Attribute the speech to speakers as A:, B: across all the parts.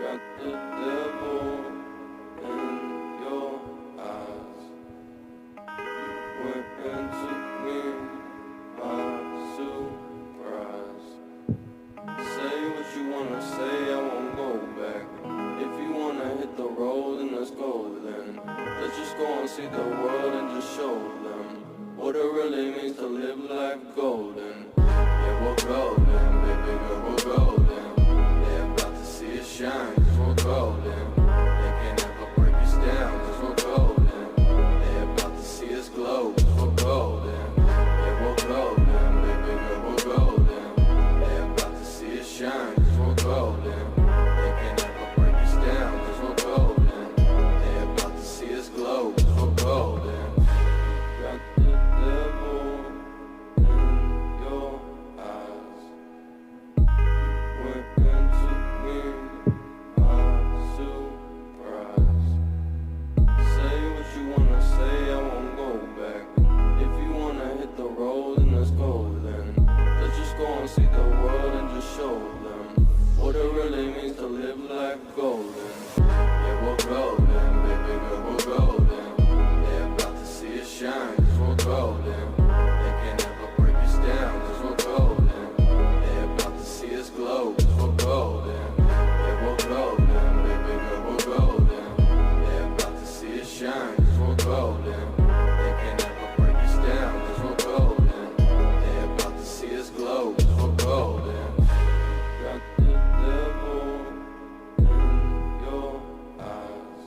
A: Got the devil in your eyes. Went and took me by surprise. Say what you wanna say, I won't go back. If you wanna hit the road, then let's go then. Let's just go and see the world and just show them what it really means to live life golden. Yeah, we're golden, baby girl, we're golden. They're about to see us shine, cause we're golden. They can't ever break us down, cause we're golden. They're about to see us glow, cause we're golden. Yeah, we're golden, baby girl, we're golden. They're about to see us shine, cause we're golden. They can't ever break us down, cause we're golden. They're about to see us glow, cause we're golden. Got the devil in your eyes. Went and took me by surprise. Say what you wanna say, I won't go back. If you wanna hit the road, then let's go then. Let's just go and see the world and just show them what it really means to live life golden. Yeah, we're golden, baby girl, we're golden. They're about to see us shine, cause we're golden. They can't ever break us down, cause we're golden. They're about to see us glow, cause we're golden. Yeah, we're golden, baby girl, we're golden. They're about to see us shine, cause we're golden. They can't ever break us down, cause we're golden. They're about to see us glow, cause we're golden. Got the devil in your eyes.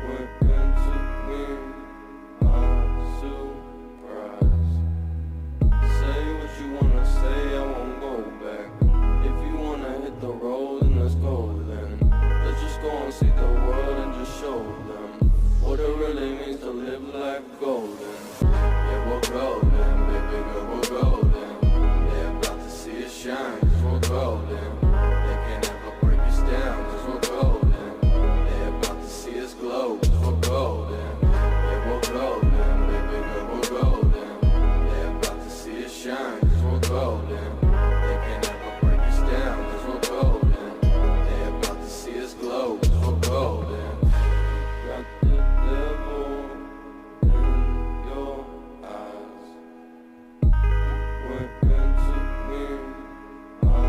A: Went and took me by surprise. Say what you wanna say, I won't go back. If you wanna hit the road, then let's go then. Let's just go and see the world and just show them what it really means to live life golden. Yeah, we're golden, baby girl, we're golden. They're about to see us shine, cause we're golden. They can't ever break us down, cause we're golden. They're about to see us glow, cause we're golden. Yeah, we're golden, baby girl, we're golden. They're about to see us shine, cause we're golden. They can't ever break us down, cause we're golden. They're about to see us glow, cause we're golden. Got the devil in your eyes. Went and took me by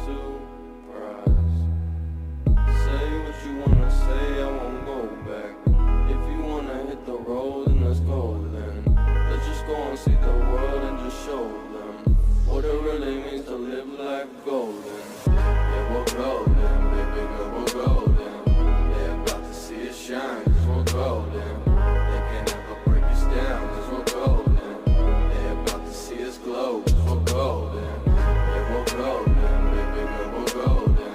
A: surprise. Say what you wanna say, I won't go back. If you wanna hit the road, then let's go then. Let's just go and see the world and just show them what it really means to live life golden. Yeah, we're golden, baby girl, we're golden. They're about to see us shine, cause we're golden. They can't ever break us down, cause we're golden. They're about to see us glow, cause we're golden. Yeah, we're golden, baby girl, we're golden.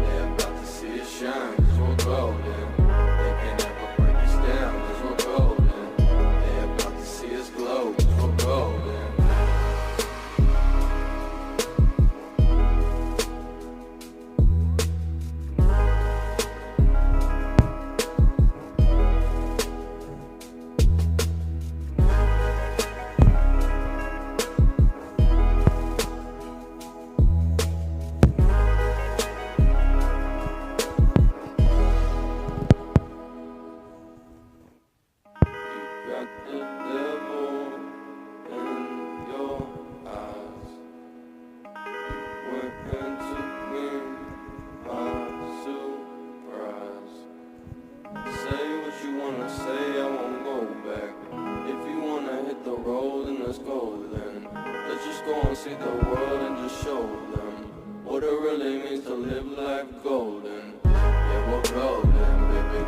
A: They're about to see us shine, cause we're golden. They can't ever break us down, cause we're golden. They're about to see us glow, cause we're golden. Got the devil in your eyes. Went and took me by surprise. Say what you wanna say, I won't go back. If you wanna hit the road, then let's go then. Let's just go and see the world and just show them what it really means to live life golden. Yeah, we're golden, baby